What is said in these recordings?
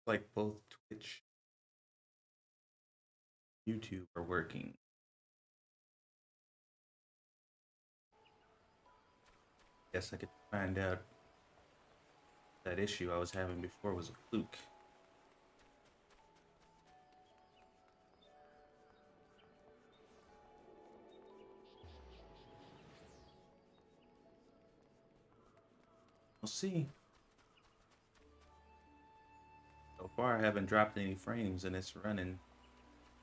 Like both Twitch, YouTube are working. Guess I could find out that issue I was having before was a fluke. We'll see. So far, I haven't dropped any frames and it's running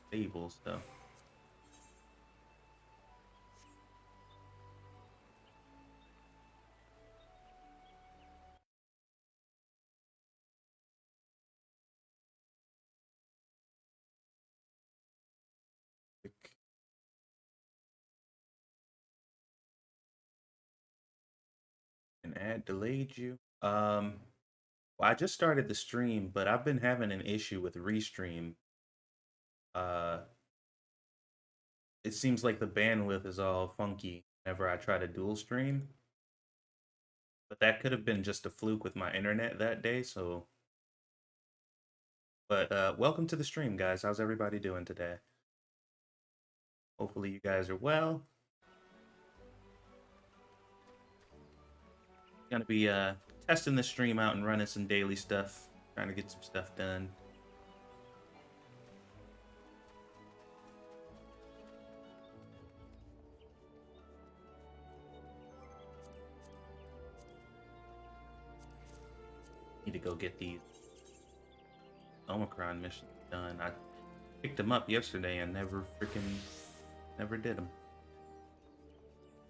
stable, so. An ad delayed you. Well, I just started the stream, but I've been having an issue with Restream. Uh, it seems like the bandwidth is all funky whenever I try to dual stream. But that could have been just a fluke with my internet that day, so. But welcome to the stream, guys. How's everybody doing today? Hopefully you guys are well. Gonna be testing the stream out and running some daily stuff, trying to get some stuff done. Need to go get these Omicron missions done. I picked them up yesterday and never did them.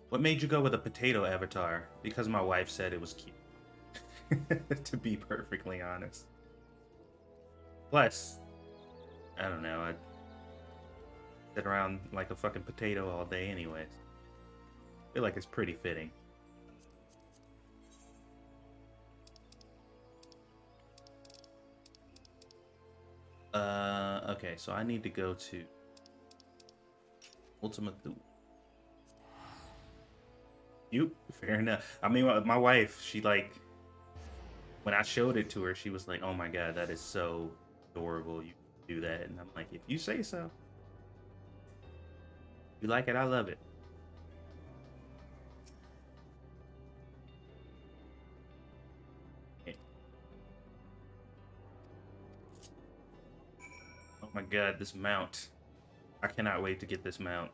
What made you go with a potato avatar? Because my wife said it was cute. To be perfectly honest. Plus, I don't know, I sit around like a fucking potato all day anyways. I feel like it's pretty fitting. Okay, so I need to go to Ultima Thule. Fair enough. I mean, my wife, she like, when I showed it to her, she was like, "Oh my god, that is so adorable. You do that," and I'm like, "If you say so, you like it, I love it." Oh my god, this mount! I cannot wait to get this mount.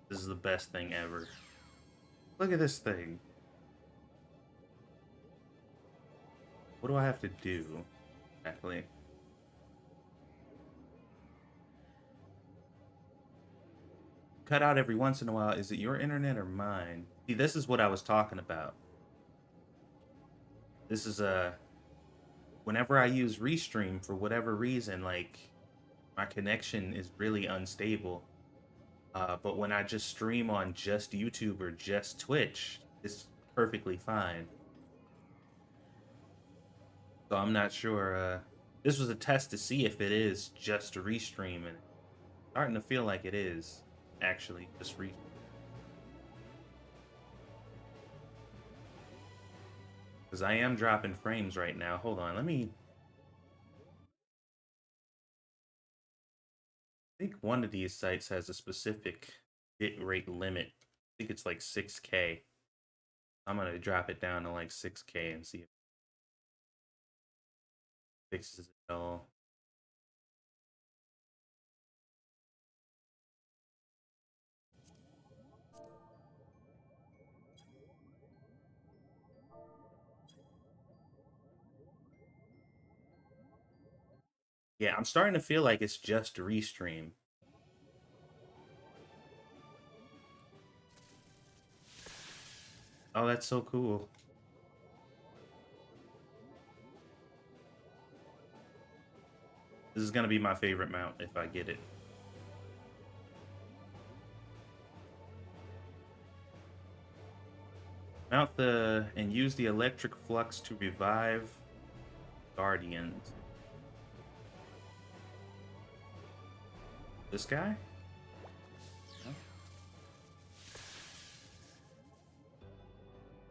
This is the best thing ever. Look at this thing. What do I have to do exactly? Cut out every once in a while. Is it your internet or mine? See, this is what I was talking about. This is whenever I use Restream for whatever reason, like my connection is really unstable. But when I just stream on just YouTube or just Twitch, it's perfectly fine. So I'm not sure. This was a test to see if it is just a Restream, and it's starting to feel like it is actually just Restream. Because I am dropping frames right now. Hold on, let me. I think one of these sites has a specific bit rate limit. I think it's like 6K. I'm gonna drop it down to like 6K and see if it fixes it all. Yeah, I'm starting to feel like it's just Restream. Oh, that's so cool. This is gonna be my favorite mount if I get it. Mount the and use the electric flux to revive guardians. This guy?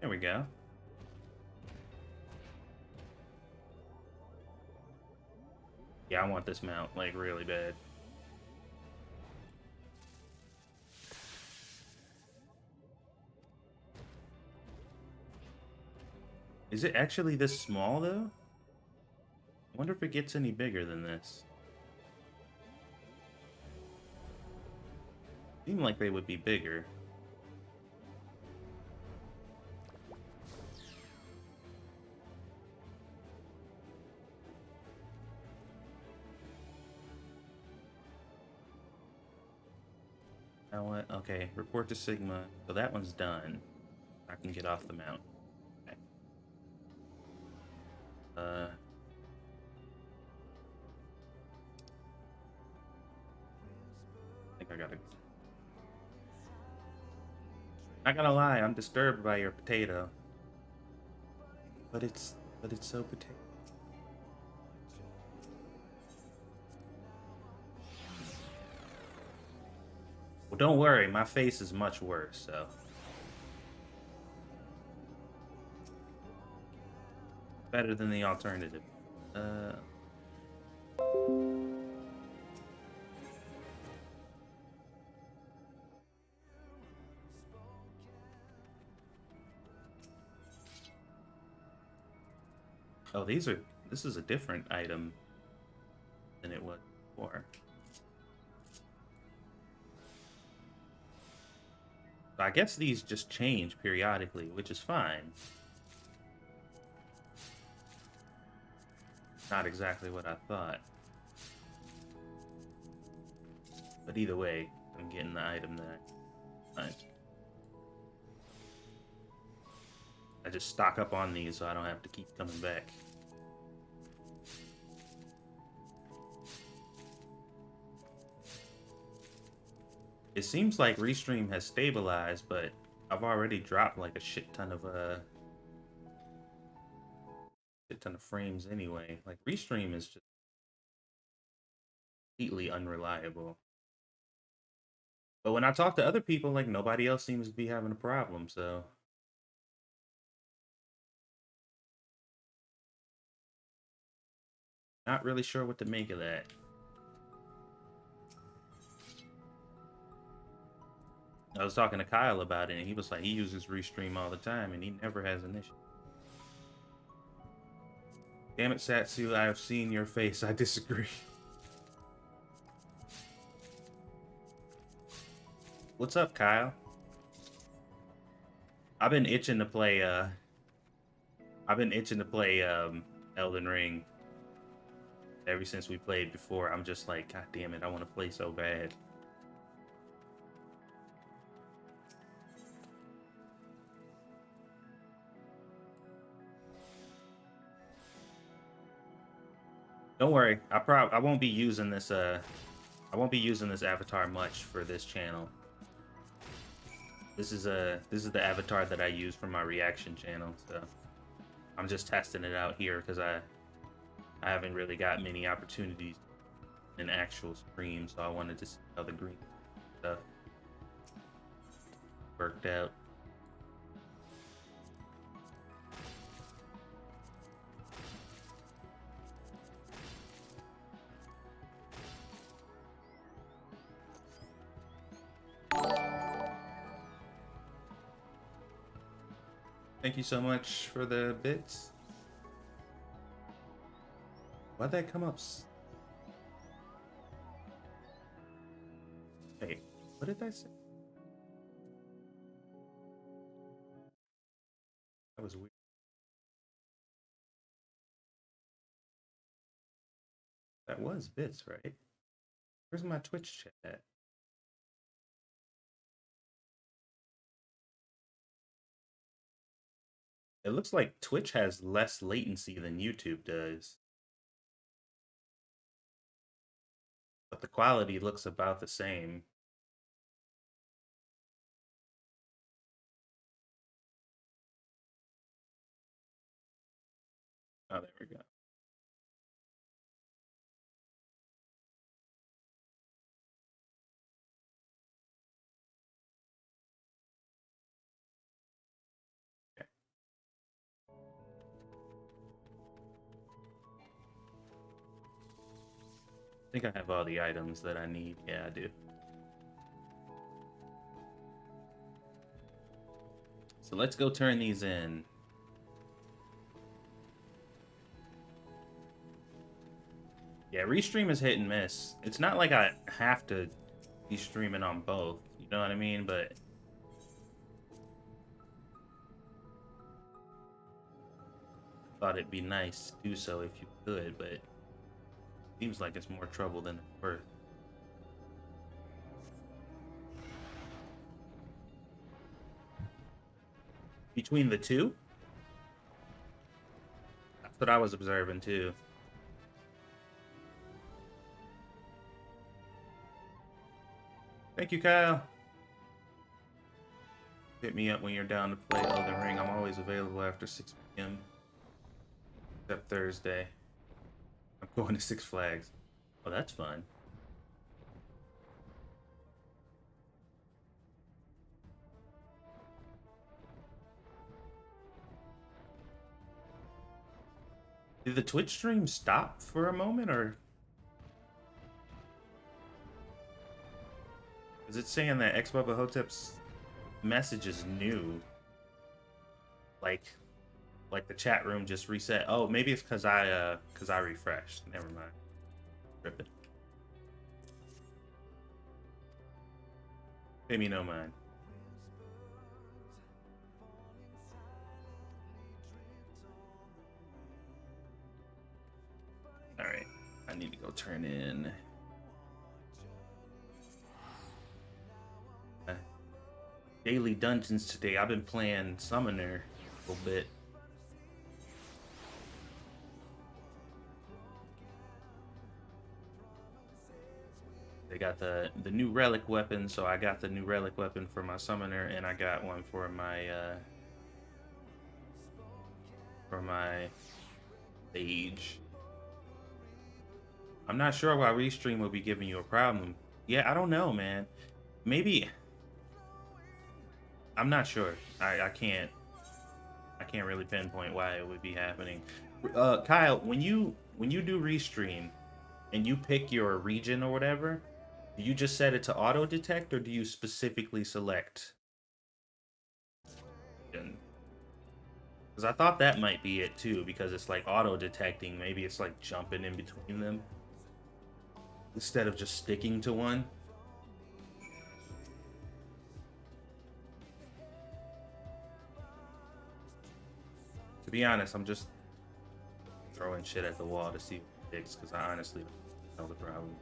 There we go. Yeah, I want this mount, like, really bad. Is it actually this small, though? I wonder if it gets any bigger than this. Seem like they would be bigger. Now what? Okay, report to Sigma. So that one's done. I can get off the mount. Okay. I think I gotta. Not gonna lie, I'm disturbed by your potato. But it's so potato. Well, don't worry, my face is much worse, so. Better than the alternative. Uh. Oh, these are. This is a different item than it was before. So I guess these just change periodically, which is fine. Not exactly what I thought. But either way, I'm getting the item that I just stock up on these so I don't have to keep coming back. It seems like Restream has stabilized, but I've already dropped like a shit ton of frames anyway. Like Restream is just completely unreliable. But when I talk to other people, like nobody else seems to be having a problem, so not really sure what to make of that. I was talking to Kyle about it, and he was like, he uses Restream all the time, and he never has an issue. Damn it, Satsu, I have seen your face. I disagree. What's up, Kyle? I've been itching to play, Elden Ring ever since we played before. I'm just like, God damn it, I want to play so bad. Don't worry, I won't be using this avatar much for this channel. This is the avatar that I use for my reaction channel, so I'm just testing it out here because I haven't really got many opportunities in actual stream, so I wanted to see how the green stuff worked out. Thank you so much for the bits. Why'd that come up? Wait, what did I say? That was weird. That was bits, right? Where's my Twitch chat? It looks like Twitch has less latency than YouTube does. But the quality looks about the same. Oh, there we go. Okay. think I have all the items that I need. Yeah, I do. So let's go turn these in. Yeah, restream is hit and miss. It's not like I have to be streaming on both. You know what I mean? But thought it'd be nice to do so if you could, but it seems like it's more trouble than it's worth. Between the two? That's what I was observing too. Thank you, Kyle. Hit me up when you're down to play Elden Ring. I'm always available after 6 p.m. Except Thursday. I'm going to Six Flags. Oh, that's fun. Did the Twitch stream stop for a moment, or is it saying that X Bubba Hotep's message is new? Like the chat room just reset. Oh, maybe it's because I refreshed. Never mind. Rip it. Pay me no mind. All right, I need to go turn in. Daily dungeons today. I've been playing Summoner a little bit. They got the new relic weapon, so I got the new relic weapon for my Summoner, and I got one for my Mage. I'm not sure why Restream will be giving you a problem. Yeah, I don't know, man. Maybe I'm not sure. I can't really pinpoint why it would be happening. Kyle, when you do Restream and you pick your region or whatever, do you just set it to auto detect, or do you specifically select? Because I thought that might be it too, because it's like auto detecting. Maybe it's like jumping in between them instead of just sticking to one. To be honest, I'm just throwing shit at the wall to see what it fixes, because I honestly don't know the problem.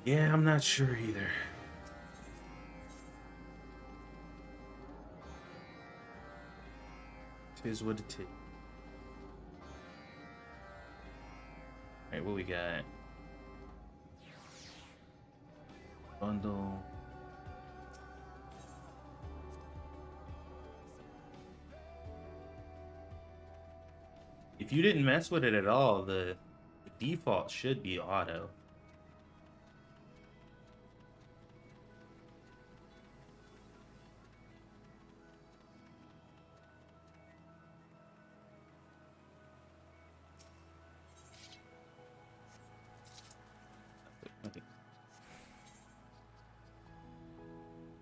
Yeah, I'm not sure either. Tis what it is. Alright, what we got? Bundle. If you didn't mess with it at all, the default should be auto.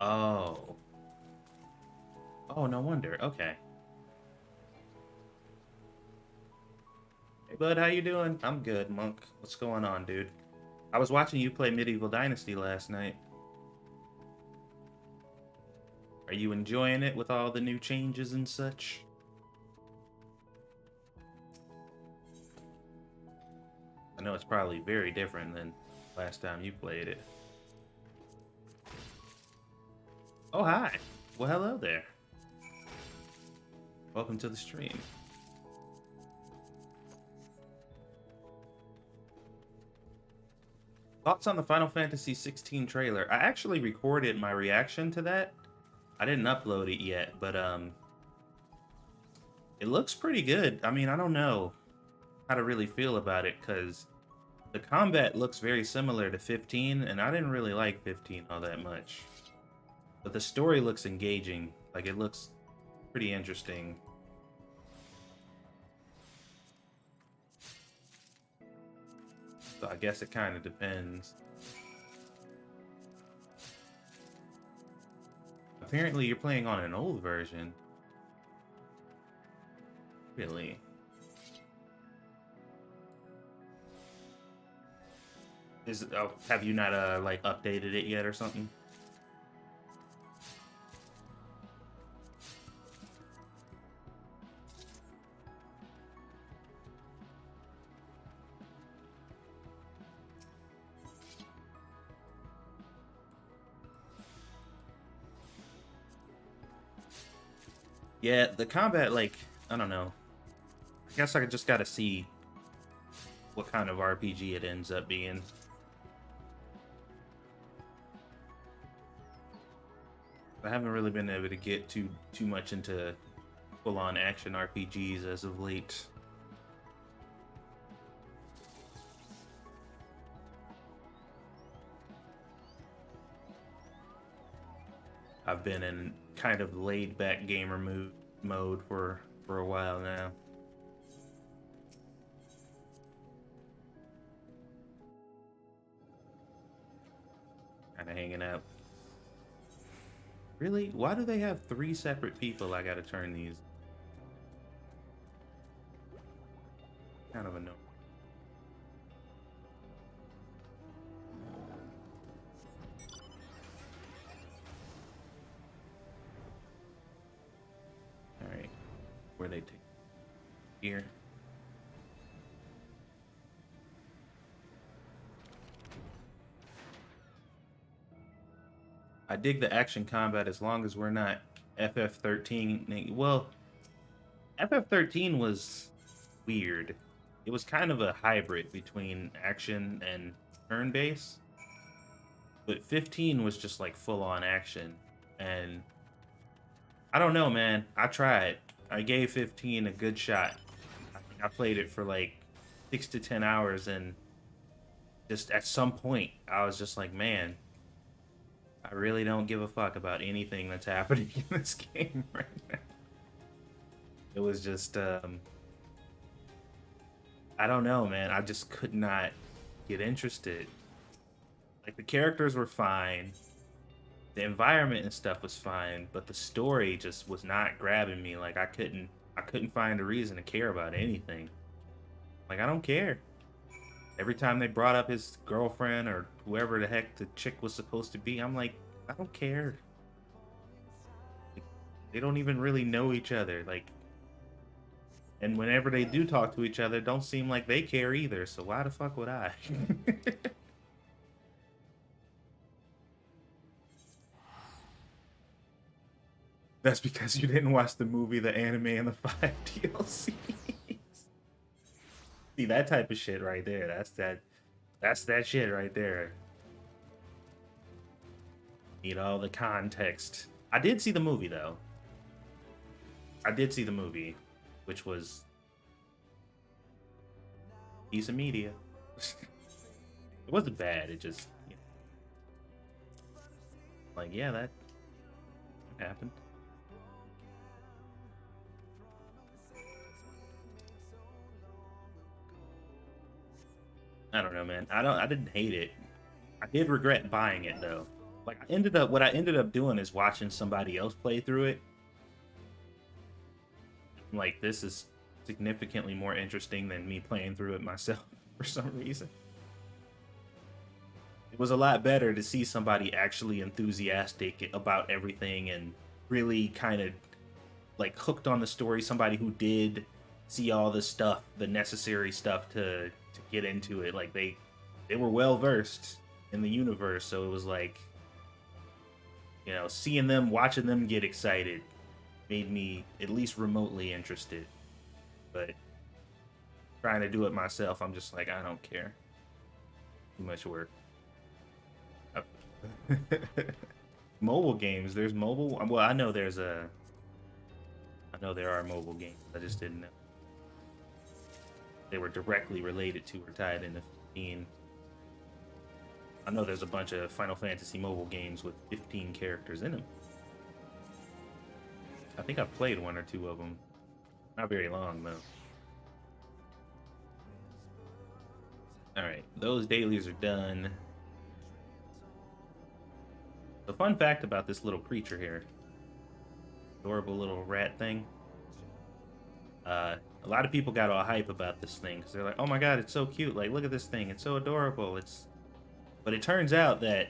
Oh. Oh, no wonder. Okay. Hey, bud, how you doing? I'm good, Monk. What's going on, dude? I was watching you play Medieval Dynasty last night. Are you enjoying it with all the new changes and such? I know it's probably very different than last time you played it. Oh, hi. Well, hello there. Welcome to the stream. Thoughts on the Final Fantasy 16 trailer? I actually recorded my reaction to that. I didn't upload it yet, but It looks pretty good. I mean, I don't know how to really feel about it because the combat looks very similar to 15, and I didn't really like 15 all that much. But the story looks engaging. Like, it looks pretty interesting. So I guess it kind of depends. Apparently, you're playing on an old version. Really? Have you not like updated it yet or something? Yeah, the combat, like, I don't know. I guess I just gotta see what kind of RPG it ends up being. I haven't really been able to get too much into full-on action RPGs as of late. I've been in kind of laid-back gamer mode for a while now. Kind of hanging out. Really? Why do they have 3 separate people I gotta turn these? Kind of annoying. Alright. Where they take? Here. I dig the action combat as long as we're not FF13. Well, FF13 was weird. It was kind of a hybrid between action and turn-based. But 15 was just like full-on action. And I don't know, man. I tried. I gave 15 a good shot. I played it for like 6 to 10 hours, and just at some point, I was just like, man, I really don't give a fuck about anything that's happening in this game right now. It was just, I don't know, man. I just could not get interested. Like, the characters were fine, the environment and stuff was fine, but the story just was not grabbing me. Like, I couldn't find a reason to care about anything. Like, I don't care. Every time they brought up his girlfriend or whoever the heck the chick was supposed to be, I'm like, I don't care. They don't even really know each other. Like, and whenever they do talk to each other, don't seem like they care either. So why the fuck would I? That's because you didn't watch the movie, the anime, and the 5 DLCs. See, that type of shit right there. That's that shit right there. Need all the context. I did see the movie though. I did see the movie, which was piece of media. It wasn't bad. It just, you know, like, yeah, that happened. I don't know, man. I didn't hate it. I did regret buying it though. Like, what I ended up doing is watching somebody else play through it. Like, this is significantly more interesting than me playing through it myself for some reason. It was a lot better to see somebody actually enthusiastic about everything and really kind of like hooked on the story. Somebody who did see all the stuff, the necessary stuff to get into it. Like, they were well versed in the universe, so it was like, you know, seeing them, watching them get excited made me at least remotely interested. But trying to do it myself, I'm just like, I don't care. Too much work. Mobile games. There's mobile. Well, I know there's a I know there are mobile games. I just didn't know they were directly related to or tied into 15. I know there's a bunch of Final Fantasy mobile games with 15 characters in them. I think I've played one or two of them. Not very long, though. Alright, those dailies are done. The fun fact about this little creature here, adorable little rat thing. A lot of people got all hype about this thing because they're like, "Oh my god, it's so cute! Like, look at this thing; it's so adorable." But it turns out that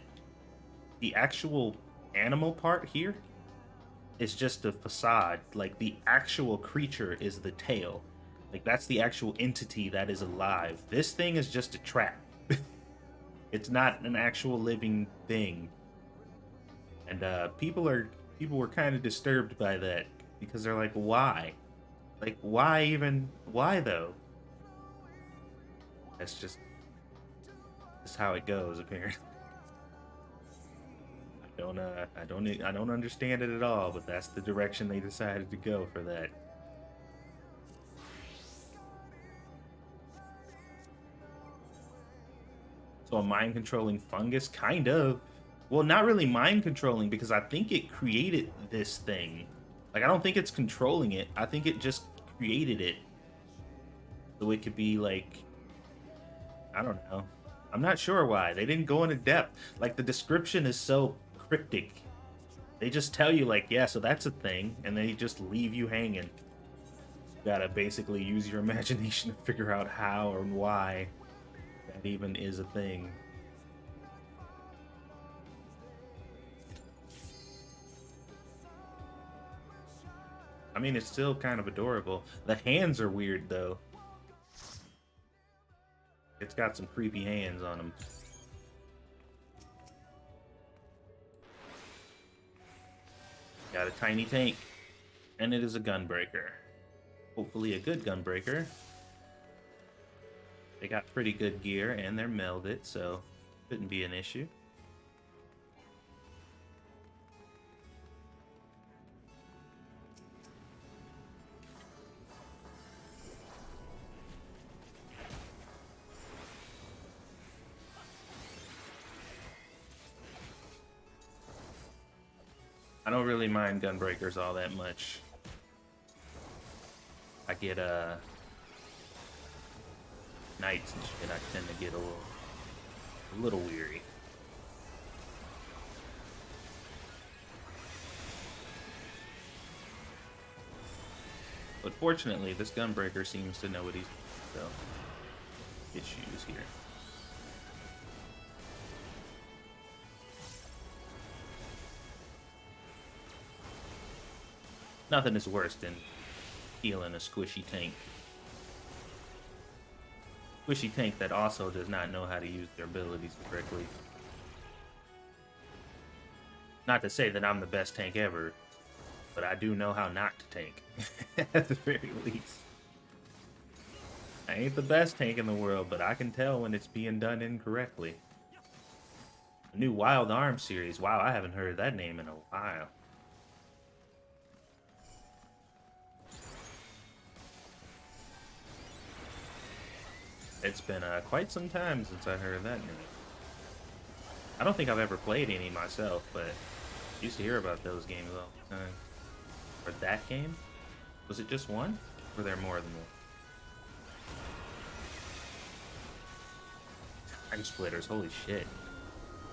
the actual animal part here is just a facade. Like, the actual creature is the tail. Like, that's the actual entity that is alive. This thing is just a trap. It's not an actual living thing. And people were kind of disturbed by that because they're like, why? Like, why though? That's how it goes, apparently. I don't understand it at all, but that's the direction they decided to go for that. So a mind controlling fungus, kind of. Well, not really mind controlling because I think it created this thing. Like, I don't think it's controlling it. I think it just created it. So it could be like, I don't know. I'm not sure why. They didn't go into depth. Like, the description is so cryptic. They just tell you, like, yeah, so that's a thing, and they just leave you hanging. You gotta basically use your imagination to figure out how and why that even is a thing. I mean, it's still kind of adorable. The hands are weird, though. It's got some creepy hands on them. Got a tiny tank. And it is a gunbreaker. Hopefully a good gunbreaker. They got pretty good gear and they're melded, so shouldn't be an issue. I don't really mind gunbreakers all that much. I get knights and shit, I tend to get a little weary. But fortunately, this gunbreaker seems to know what he's doing, so issues here. Nothing is worse than healing a squishy tank. Squishy tank that also does not know how to use their abilities correctly. Not to say that I'm the best tank ever, but I do know how not to tank. At the very least. I ain't the best tank in the world, but I can tell when it's being done incorrectly. The new Wild Arms series. Wow, I haven't heard that name in a while. It's been quite some time since I heard that name. I don't think I've ever played any myself, but I used to hear about those games all the time. Or that game? Was it just one? Or were there more than one? Time splitters, holy shit.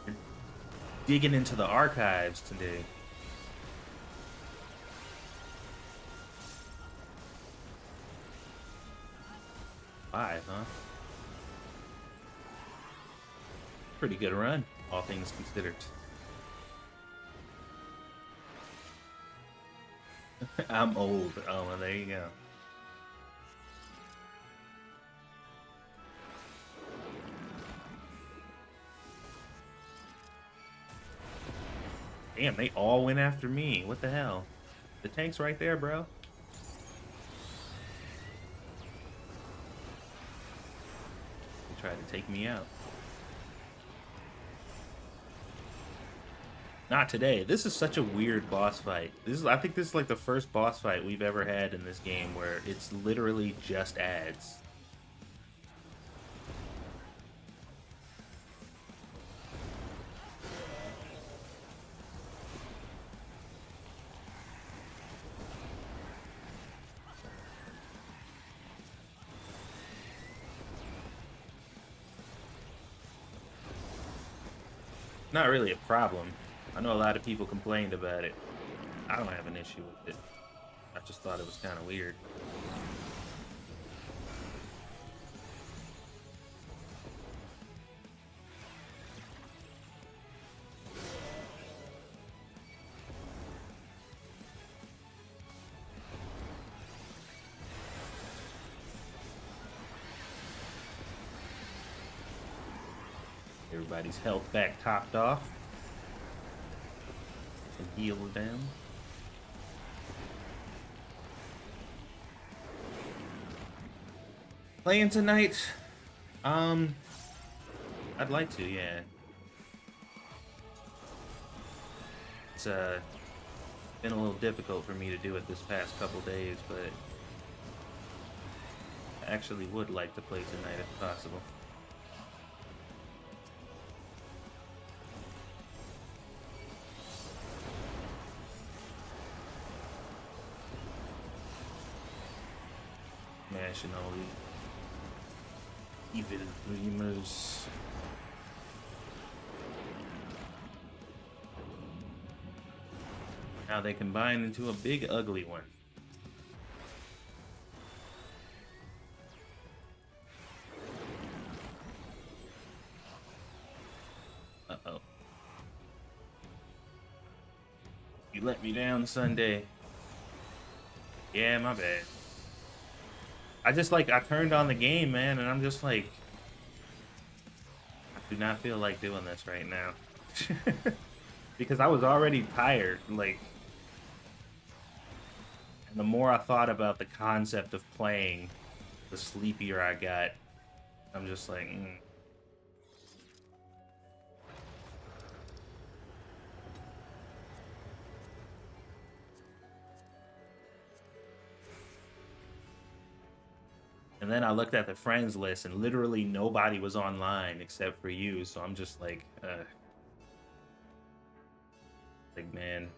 You're digging into the archives today. Five, huh? Pretty good run, all things considered. I'm old. Oh, well, there you go. Damn, they all went after me. What the hell? The tank's right there, bro. They tried to take me out. Not today. This is such a weird boss fight. I think this is like the first boss fight we've ever had in this game where it's literally just ads. Not really a problem. I know a lot of people complained about it. I don't have an issue with it. I just thought it was kind of weird. Everybody's health back topped off. And heal them. Playing tonight? I'd like to, yeah. It's been a little difficult for me to do it this past couple days, but I actually would like to play tonight if possible. Mashing all the evil dreamers. Now they combine into a big ugly one. Uh-oh. You let me down Sunday. Yeah, my bad. I turned on the game, man, and I'm just like, I do not feel like doing this right now. Because I was already tired, like, and the more I thought about the concept of playing, the sleepier I got. I'm just like, And then I looked at the friends list, and literally nobody was online except for you. So I'm just like, man,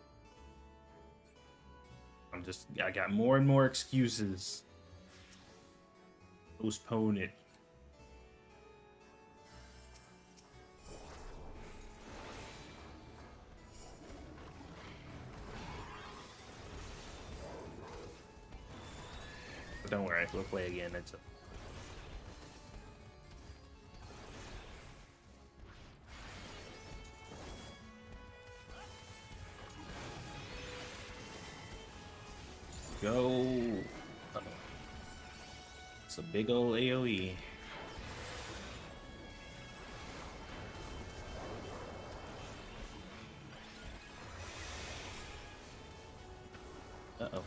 I got more and more excuses. Postpone it. But don't worry, we'll play again. It's go. It's a big old AoE. Uh-oh.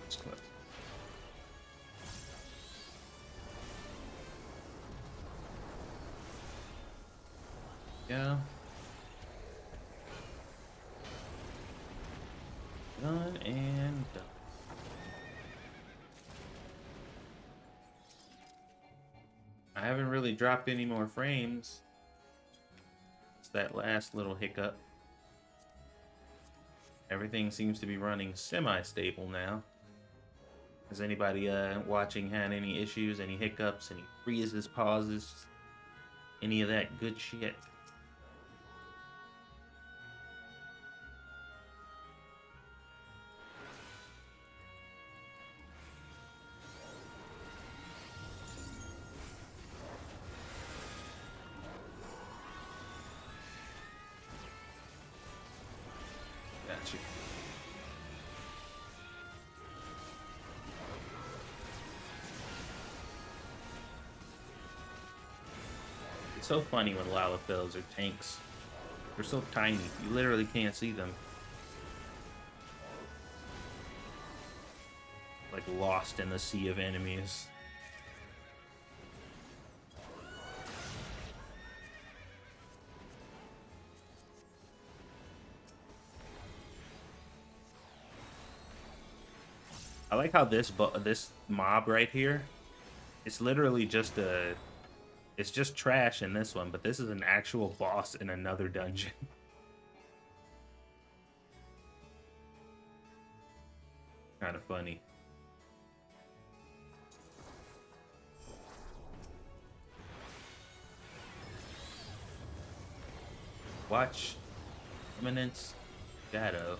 It's close. Yeah. Done and done. I haven't really dropped any more frames. It's that last little hiccup. Everything seems to be running semi-stable now. Has anybody watching had any issues, any hiccups, any freezes, pauses, any of that good shit? Gotcha. It's so funny when Lalafels are tanks. They're so tiny, you literally can't see them. Like lost in the sea of enemies. I like how this mob right here, it's literally just it's just trash in this one, but this is an actual boss in another dungeon. Kind of funny. Watch Eminence Shadow.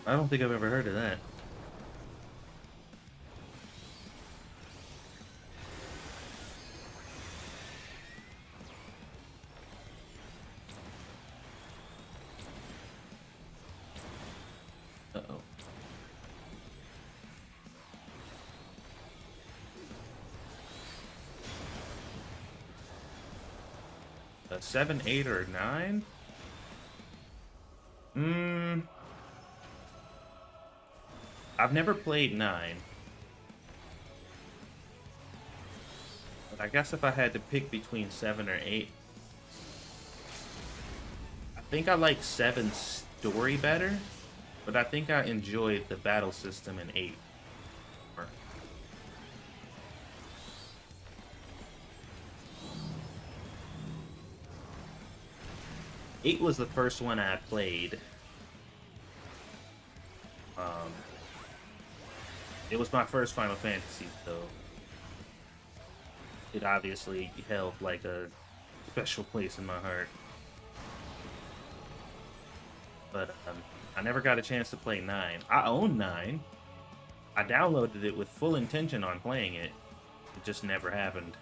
I don't think I've ever heard of that. Uh-oh. 7, 8, or 9? I've never played 9. But I guess if I had to pick between 7 or 8, I think I like 7's story better, but I think I enjoyed the battle system in 8. 8 was the first one I played. It was my first Final Fantasy, so it obviously held like a special place in my heart. But I never got a chance to play 9. I own 9. I downloaded it with full intention on playing it. It just never happened.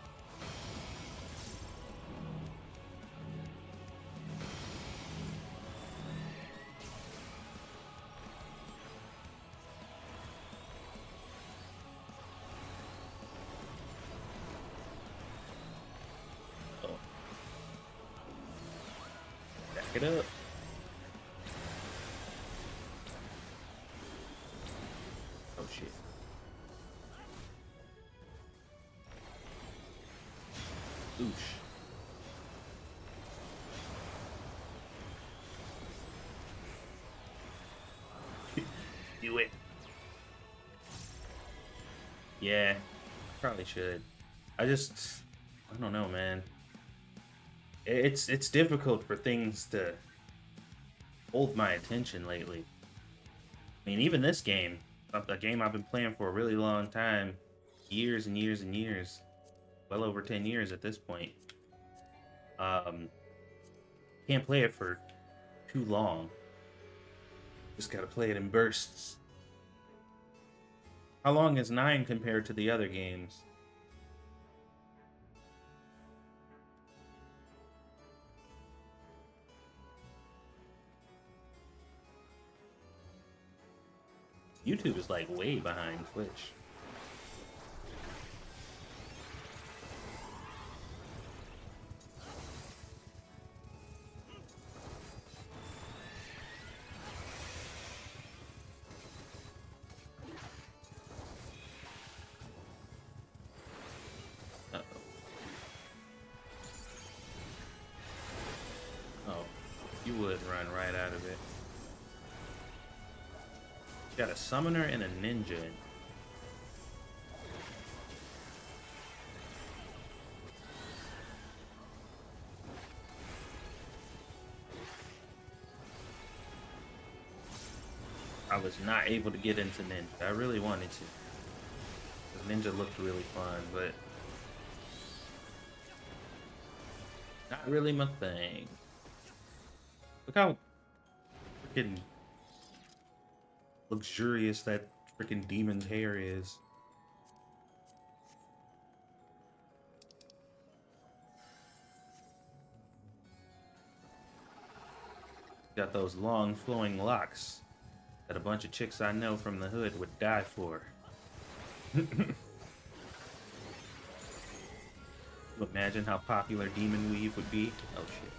Oh. Back it up. Oh shit. Oosh. Do it. Yeah, probably should. I don't know, man. It's difficult for things to hold my attention lately. I mean, even this game, a game I've been playing for a really long time, years and years and years, well over 10 years at this point. Um, can't play it for too long. Just gotta play it in bursts. How long is 9 compared to the other games? YouTube is like way behind Twitch. Uh-oh. Oh, you would run right out of it. Got a summoner and a ninja. I was not able to get into ninja. I really wanted to. Ninja looked really fun, but not really my thing. Look how freaking luxurious that freaking demon's hair is. Got those long flowing locks that a bunch of chicks I know from the hood would die for. Imagine how popular demon weave would be. Oh shit.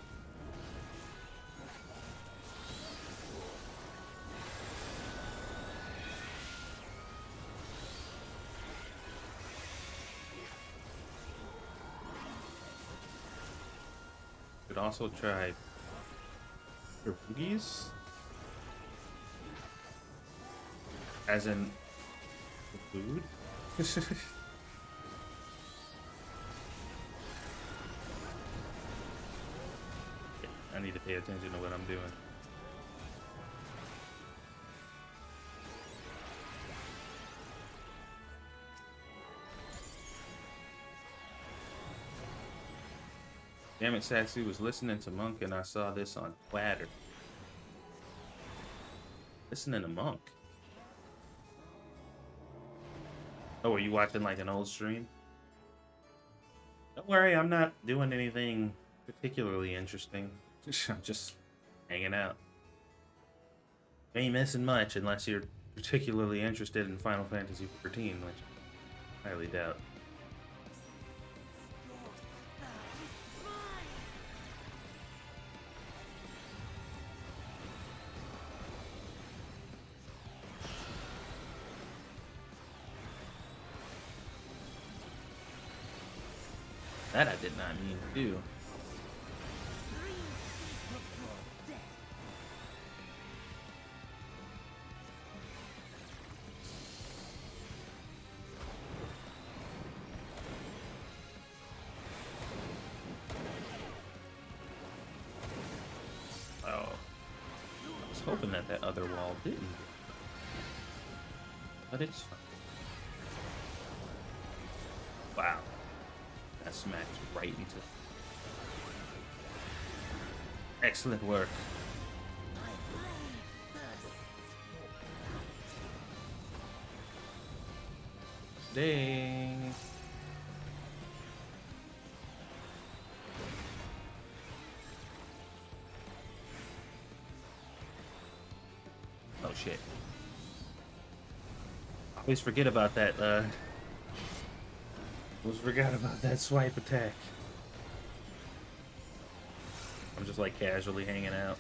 also try pierogies, as in food. I need to pay attention to what I'm doing. Damn it, Satsu was listening to Monk and I saw this on Platter. Listening to Monk. Oh, are you watching like an old stream? Don't worry, I'm not doing anything particularly interesting. I'm just hanging out. You ain't missing much unless you're particularly interested in Final Fantasy XIV, which I highly doubt. That I did not mean to do. Oh. I was hoping that that other wall didn't. But it's fine. Wow. That smacked right into. Excellent work. Dang. Oh shit. Always forget about that, always forgot about that swipe attack. I'm just like casually hanging out.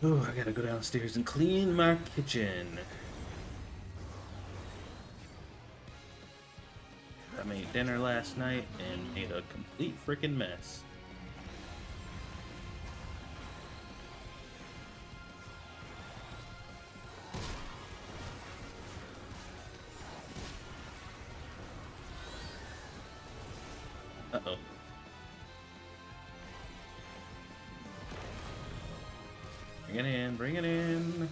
Ooh, I gotta go downstairs and clean my kitchen. I made dinner last night and made a complete freaking mess. Uh-oh. Bring it in, bring it in.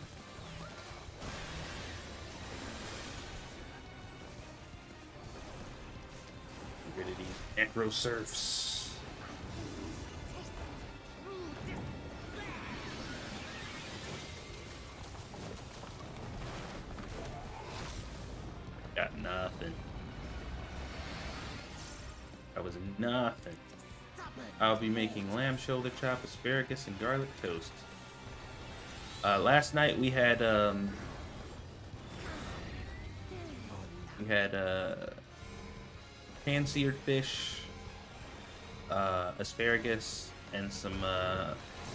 Get rid of these necro serfs. Got nothing. That was nothing. I'll be making lamb shoulder chop, asparagus, and garlic toast. Last night we had pan-seared fish, asparagus, and some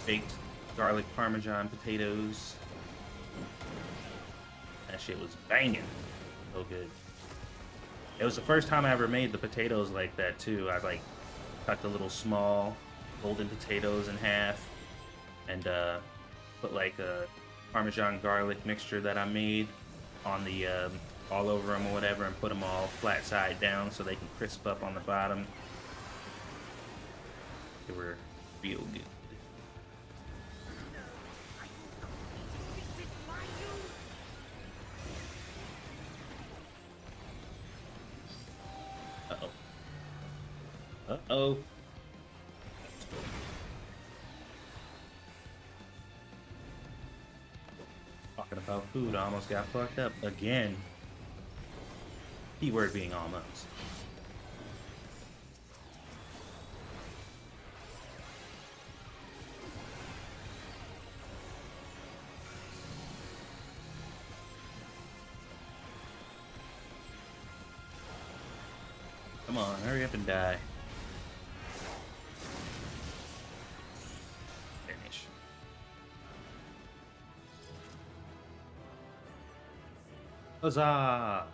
baked garlic parmesan potatoes. That shit was banging. So good. It was the first time I ever made the potatoes like that too. I like cut the little small golden potatoes in half and put like a Parmesan garlic mixture that I made on the all over them or whatever, and put them all flat side down so they can crisp up on the bottom. They were real good. Uh-oh. Uh-oh. Talking about food, I almost got fucked up again. Keyword being almost. Come on, hurry up and die. Finish. Huzzah!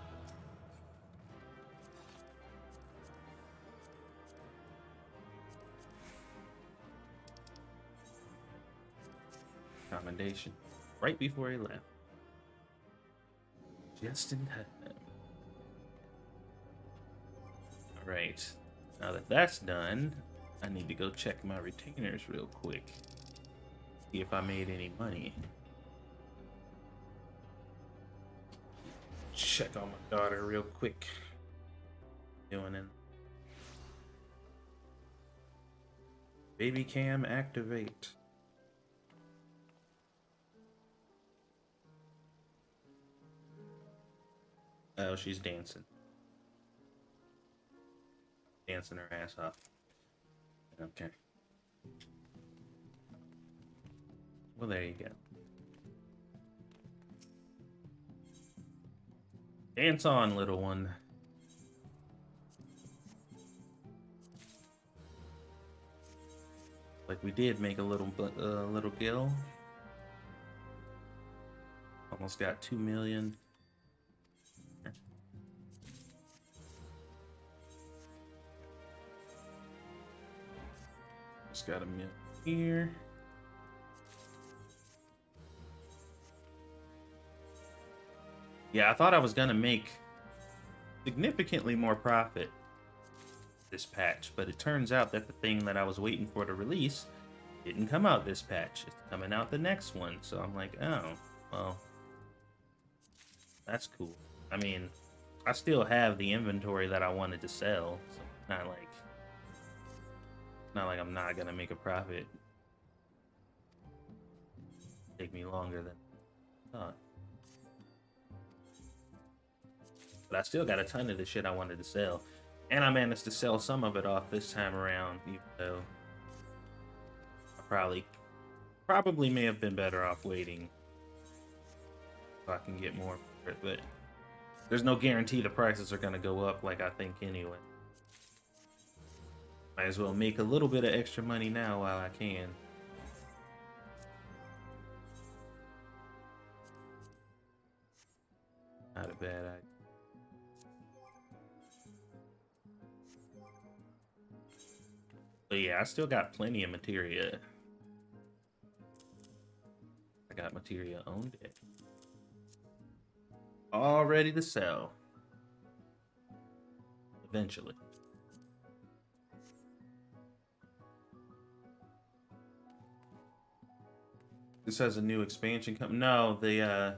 Commendation. Right before he left. Just in time. Alright. Now that that's done, I need to go check my retainers real quick. See if I made any money. Check on my daughter real quick. Doing it. Baby cam activate. Oh, she's dancing. Dancing her ass off. Okay. Well, there you go. Dance on, little one. Like we did make a little gill. Almost got 2 million. Just got a million here. Yeah, I thought I was gonna make significantly more profit this patch, but it turns out that the thing that I was waiting for to release didn't come out this patch. It's coming out the next one. So I'm like, oh, well, that's cool. I mean, I still have the inventory that I wanted to sell, so it's not like I'm not gonna make a profit. Take me longer than I thought. But I still got a ton of the shit I wanted to sell. And I managed to sell some of it off this time around, even though I probably may have been better off waiting so I can get more for it. But there's no guarantee the prices are gonna go up like I think anyway. Might as well make a little bit of extra money now while I can. Not a bad idea. But yeah, I still got plenty of materia. I got materia on deck. All ready to sell. Eventually. This has a new expansion coming. No, the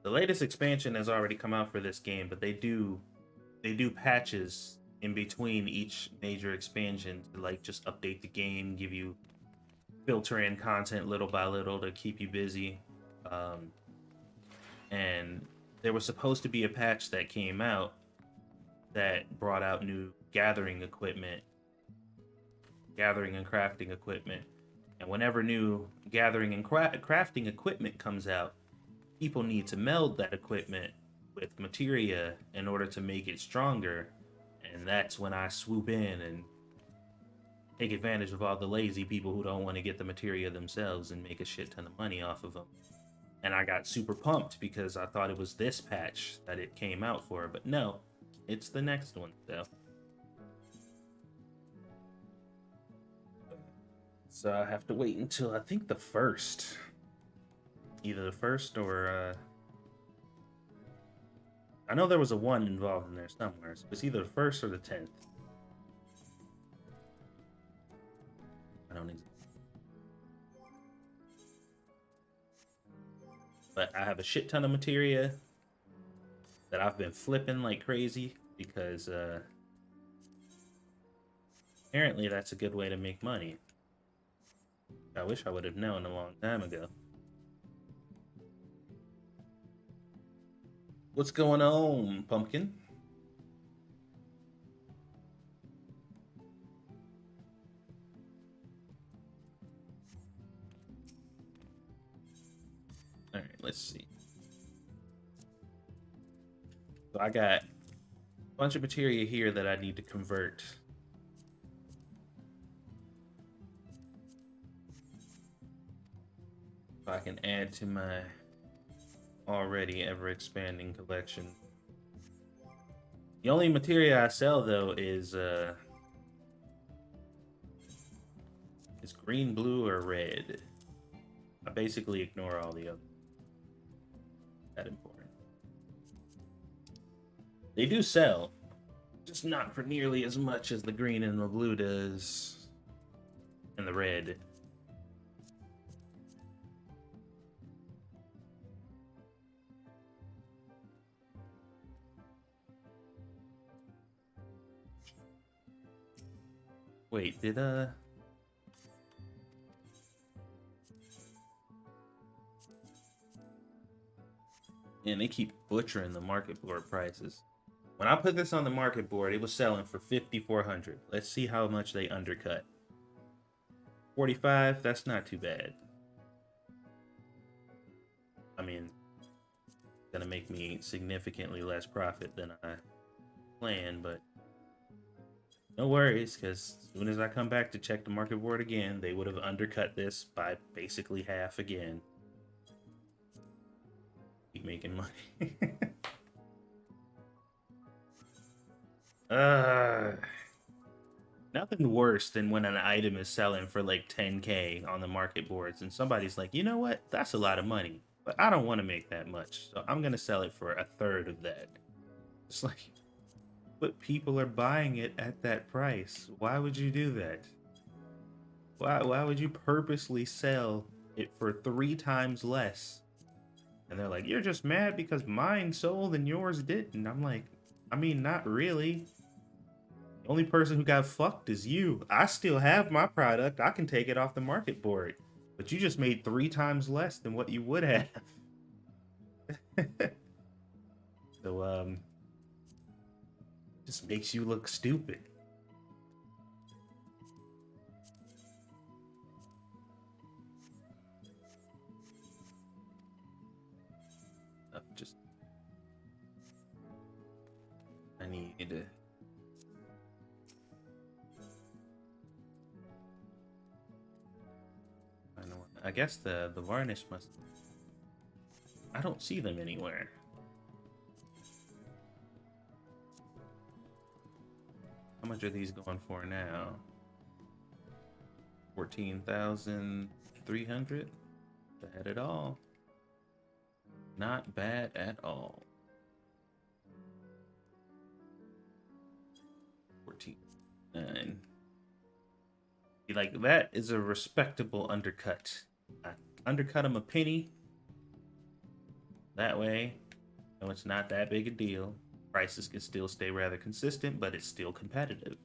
latest expansion has already come out for this game, but they do patches in between each major expansion to like just update the game, give you filter in content little by little to keep you busy. And there was supposed to be a patch that came out that brought out new gathering and crafting equipment. And whenever new gathering and crafting equipment comes out, people need to meld that equipment with materia in order to make it stronger. And that's when I swoop in and take advantage of all the lazy people who don't want to get the materia themselves and make a shit ton of money off of them. And I got super pumped because I thought it was this patch that it came out for, but no, it's the next one, though. So I have to wait until I think the 1st. Either the 1st or I know there was a 1 involved in there somewhere, so it's either the 1st or the 10th. I don't exactly. But I have a shit ton of materia that I've been flipping like crazy because apparently that's a good way to make money. I wish I would have known a long time ago. What's going on, Pumpkin? All right, let's see. So I got a bunch of materia here that I need to convert. So I can add to my already ever-expanding collection. The only materia I sell, though, is green, blue, or red. I basically ignore all the other that important. They do sell, just not for nearly as much as the green and the blue does, and the red. Wait, did and they keep butchering the market board prices. When I put this on the market board, it was selling for 5,400. Let's see how much they undercut. 45, that's not too bad. I mean, it's gonna make me significantly less profit than I planned, but no worries, because as soon as I come back to check the market board again, they would have undercut this by basically half again. Keep making money. Nothing worse than when an item is selling for like 10K on the market boards and somebody's like, you know what? That's a lot of money, but I don't want to make that much. So I'm going to sell it for a third of that. It's like, but people are buying it at that price. Why would you do that? Why would you purposely sell it for 3 times less? And they're like, you're just mad because mine sold and yours didn't. I'm like, I mean, not really. The only person who got fucked is you. I still have my product. I can take it off the market board. But you just made 3 times less than what you would have. So, just makes you look stupid. Just, I need to. I guess the varnish must. I don't see them anywhere. How much are these going for now? 14,300. Bad at all. Not bad at all. 14.9. Like, that is a respectable undercut. I undercut them a penny. That way, no, it's not that big a deal. Prices can still stay rather consistent, but it's still competitive.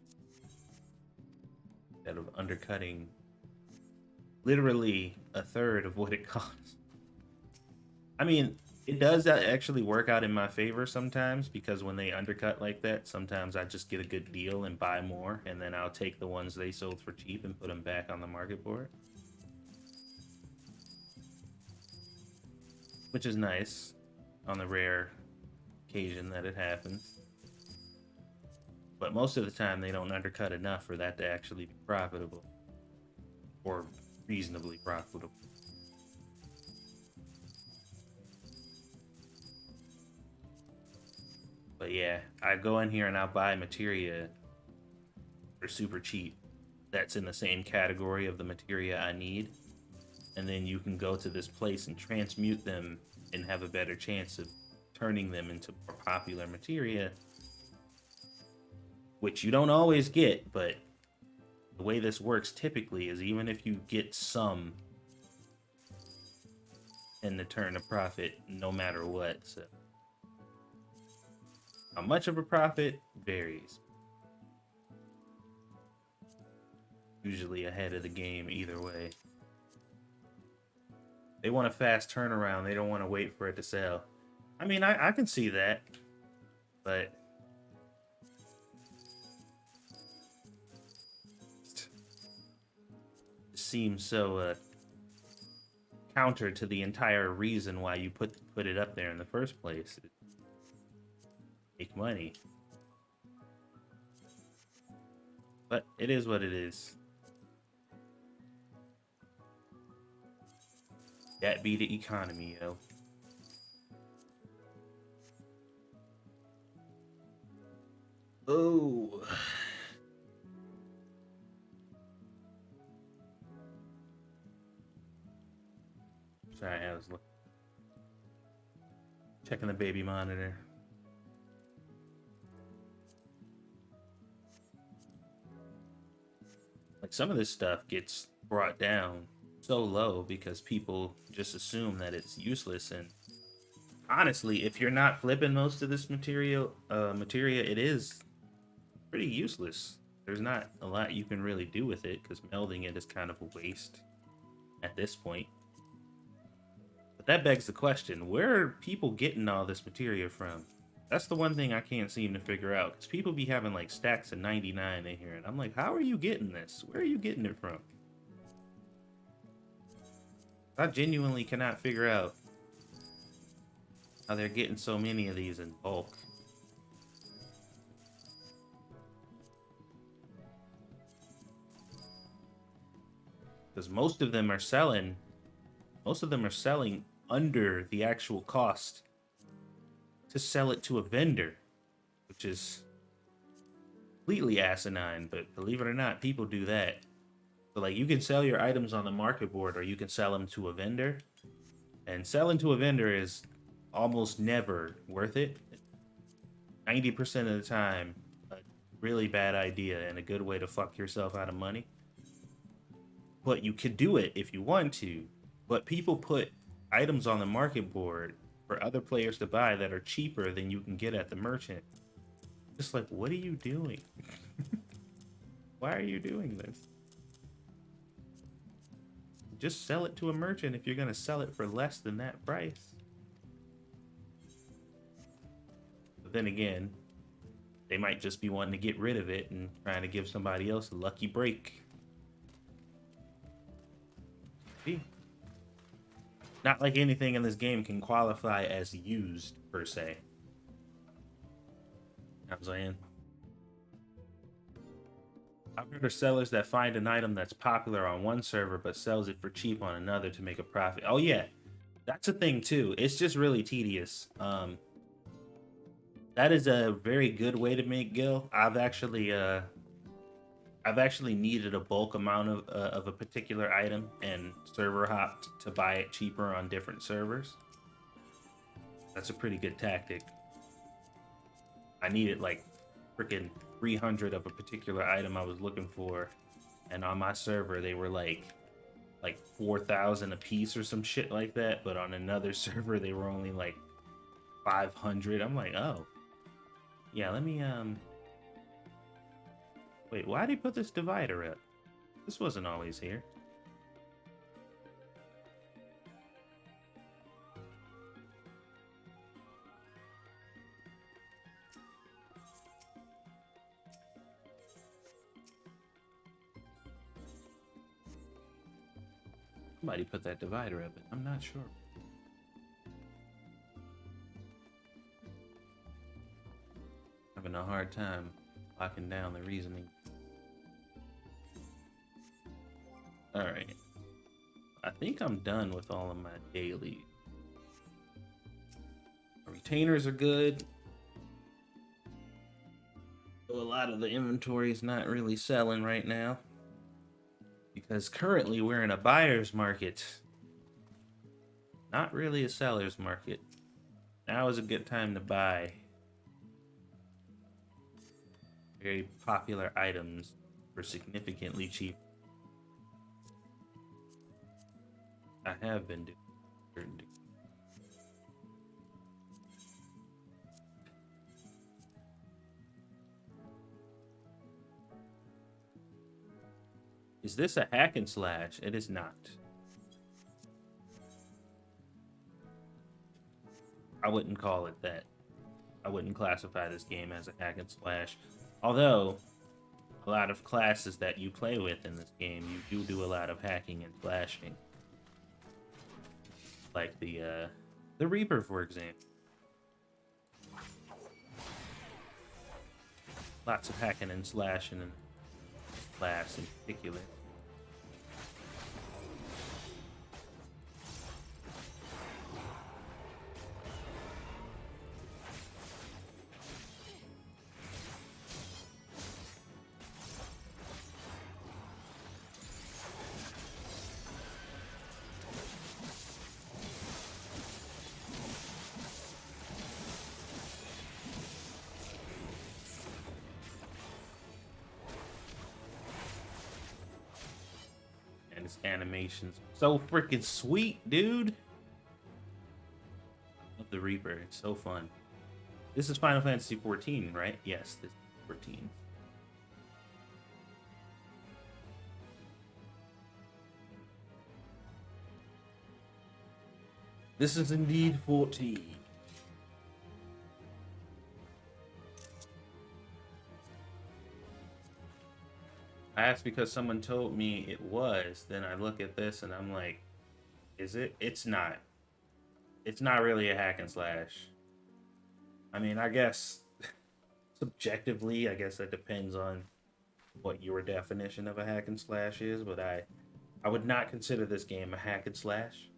Instead of undercutting literally a third of what it costs. I mean, it does actually work out in my favor sometimes, because when they undercut like that, sometimes I just get a good deal and buy more, and then I'll take the ones they sold for cheap and put them back on the market board. Which is nice on the rare occasion that it happens. But most of the time, they don't undercut enough for that to actually be profitable. Or reasonably profitable. But yeah, I go in here and I'll buy materia for super cheap. That's in the same category of the materia I need. And then you can go to this place and transmute them and have a better chance of turning them into more popular materia. Which you don't always get, but the way this works typically is even if you get some, and to turn a profit no matter what. So how much of a profit varies. Usually ahead of the game either way. They want a fast turnaround. They don't want to wait for it to sell. I mean, I can see that, but it seems so counter to the entire reason why you put it up there in the first place. Make money. But it is what it is. That be the economy, yo. Oh. Sorry, I was checking the baby monitor. Like some of this stuff gets brought down so low because people just assume that it's useless. And honestly, if you're not flipping most of this materia, it is pretty useless. There's not a lot you can really do with it because melding it is kind of a waste at this point. But that begs the question, where are people getting all this materia from? That's the one thing I can't seem to figure out, because people be having like stacks of 99 in here, and I'm like, how are you getting this? Where are you getting it from? I genuinely cannot figure out how they're getting so many of these in bulk. Because most of them are selling under the actual cost to sell it to a vendor, which is completely asinine, but believe it or not, people do that. So like, you can sell your items on the market board, or you can sell them to a vendor, and selling to a vendor is almost never worth it. 90% of the time, a really bad idea and a good way to fuck yourself out of money. But you could do it if you want to. But people put items on the market board for other players to buy that are cheaper than you can get at the merchant. Just like, what are you doing? Why are you doing this? Just sell it to a merchant if you're going to sell it for less than that price. But then again, they might just be wanting to get rid of it and trying to give somebody else a lucky break. See? Not like anything in this game can qualify as used, per se. I'm saying. I've heard of sellers that find an item that's popular on one server but sells it for cheap on another to make a profit. Oh yeah, that's a thing too. It's just really tedious. That is a very good way to make gil. I've actually needed a bulk amount of a particular item and server hopped to buy it cheaper on different servers. That's a pretty good tactic. I needed like freaking 300 of a particular item I was looking for, and on my server they were like 4,000 a piece or some shit like that, but on another server they were only like 500. I'm like, oh yeah, let me wait, why did he put this divider up? This wasn't always here. Somebody put that divider up, I'm not sure. Having a hard time locking down the reasoning. Alright. I think I'm done with all of my dailies. Retainers are good. So a lot of the inventory is not really selling right now, because currently we're in a buyer's market, not really a seller's market. Now is a good time to buy very popular items for significantly cheap. I have been doing certain. Is this a hack and slash? It is not. I wouldn't call it that. I wouldn't classify this game as a hack and slash. Although, a lot of classes that you play with in this game, you do a lot of hacking and slashing. Like the Reaper, for example. Lots of hacking and slashing in class in particular. These animations so freaking sweet, dude. Love the Reaper. It's so fun. This is Final Fantasy 14, right? Yes, this is 14. This is indeed 14. I asked because someone told me it was. Then I look at this and I'm like, is it? It's not. It's not really a hack and slash. I mean, I guess subjectively, I guess that depends on what your definition of a hack and slash is, but I would not consider this game a hack and slash.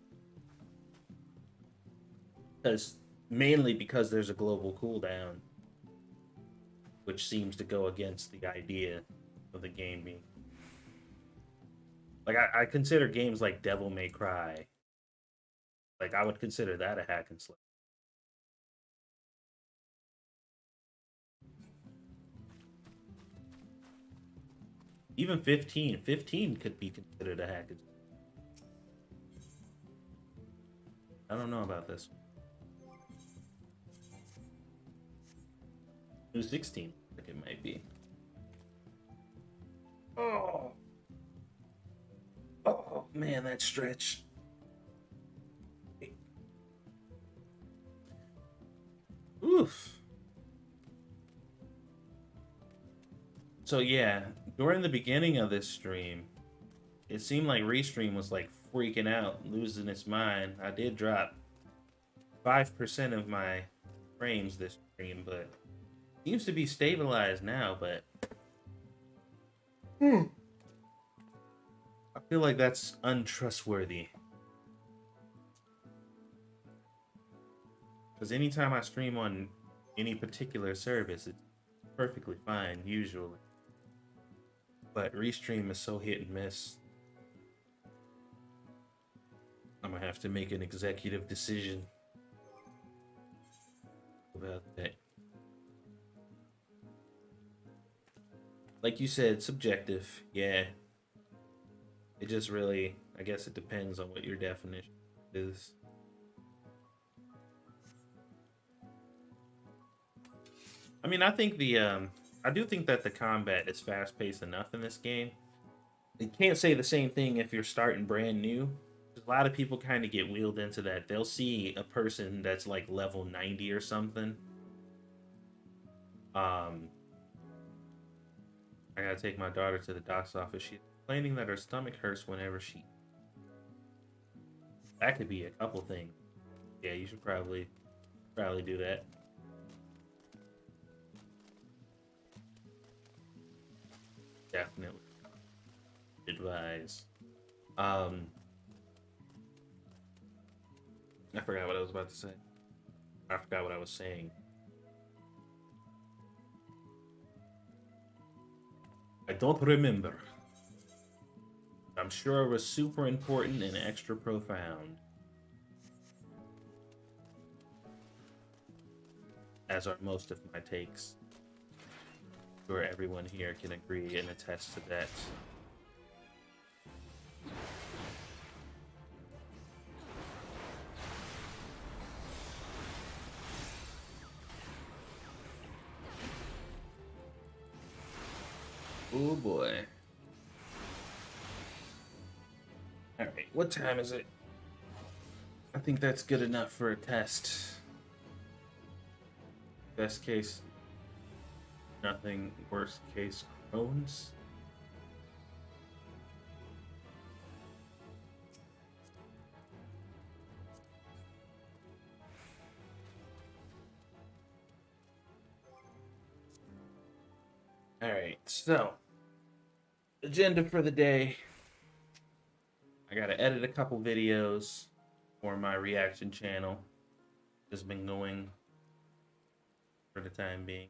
Because mainly because there's a global cooldown, which seems to go against the idea of the game being like I consider games like Devil May Cry, like I would consider that a hack and slash. Even 15 could be considered a hack and slash. I don't know about this. New 16, like it might be. Oh, oh man, that stretch. Oof. So yeah, during the beginning of this stream, it seemed like Restream was like freaking out, losing its mind. I did drop 5% of my frames this stream, but seems to be stabilized now, but I feel like that's untrustworthy. Because anytime I stream on any particular service, it's perfectly fine, usually. But Restream is so hit and miss. I'm gonna have to make an executive decision about that. Like you said, subjective. Yeah. It just really, I guess it depends on what your definition is. I mean, I think I do think that the combat is fast paced enough in this game. You can't say the same thing if you're starting brand new. A lot of people kind of get wheeled into that. They'll see a person that's like level 90 or something. I gotta take my daughter to the doc's office. She's complaining that her stomach hurts whenever she. That could be a couple things. Yeah, you should probably do that. Definitely advise. I forgot what I was about to say. I forgot what I was saying. I don't remember. I'm sure it was super important and extra profound. As are most of my takes. I'm sure everyone here can agree and attest to that. Oh boy. Alright, what time is it? I think that's good enough for a test. Best case, nothing. Worst case, Crohn's. Alright, so agenda for the day. I gotta edit a couple videos for my reaction channel. Just been going for the time being.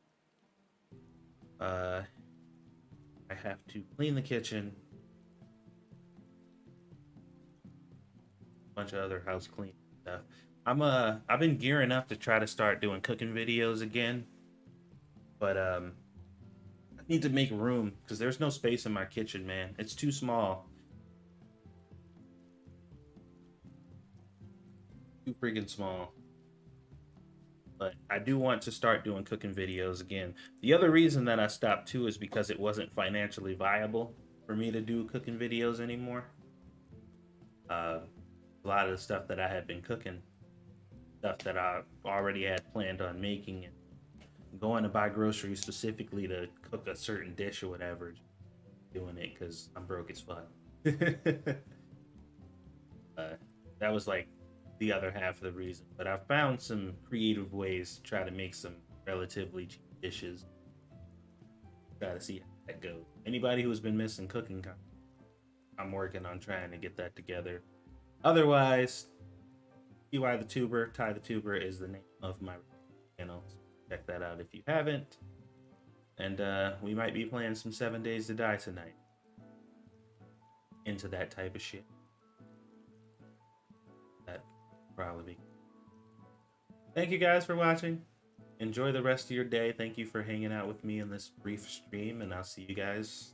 I have to clean the kitchen. A bunch of other house cleaning stuff. I've been gearing up to try to start doing cooking videos again. But I need to make room because there's no space in my kitchen, man. It's too small. too freaking small. But I do want to start doing cooking videos again. The other reason that I stopped too is because it wasn't financially viable for me to do cooking videos anymore. Uh, a lot of the stuff that I had been cooking, stuff that I already had planned on making, and going to buy groceries specifically to cook a certain dish or whatever, doing it because I'm broke as fuck. uh, that was like the other half of the reason. But I found some creative ways to try to make some relatively cheap dishes. Try to see how that goes. Anybody who's been missing cooking, I'm working on trying to get that together. Otherwise, TY the Tuber, Ty the Tuber is the name of my channel. So check that out if you haven't. And we might be playing some 7 Days to Die tonight. Into that type of shit. That probably be. Thank you guys for watching. Enjoy the rest of your day. Thank you for hanging out with me in this brief stream, and I'll see you guys